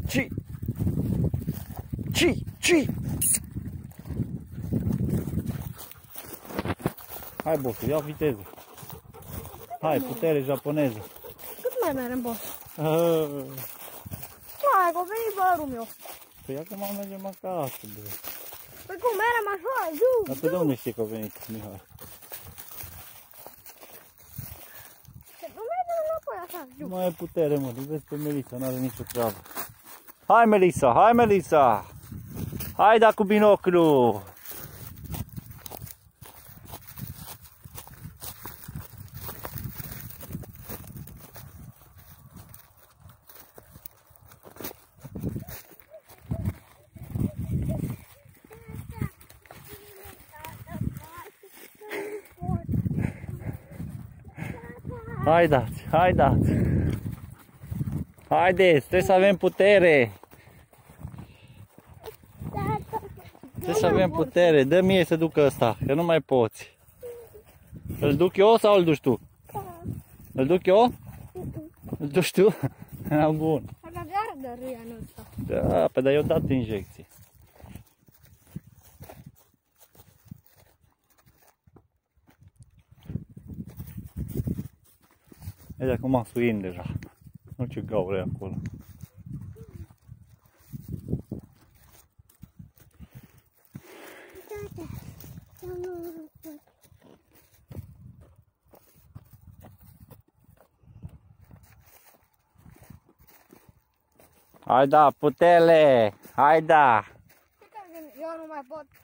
Ci! Hai, bossu, ia viteză. Hai, putere japoneză. Cât mai merem, boss? Hai, că a venit barul meu. Păi acum mergem acasă, bă. Păi cum, merem așa, ziu. Dar pe de unde știi că a venit Mihai? Nu mergem înapoi așa, ziu. Nu mai e putere, mă, vezi pe Melissa, n-are nicio treabă. Hai, Melissa, hai, Melissa! Hai, da cu binoclu! Haideți! Haideți, trebuie să avem putere! Trebuie să avem putere, dă mie să duc ăsta, că nu mai poți. Îl duc eu sau îl duci tu? Îl duc eu? Îl duci tu? Bun. Ar avea de râia în ăsta. Da, pe dar eu dat injecții. Vezi acum suin deja. Nu ce gaură e acolo. Hai da, putele! Hai da!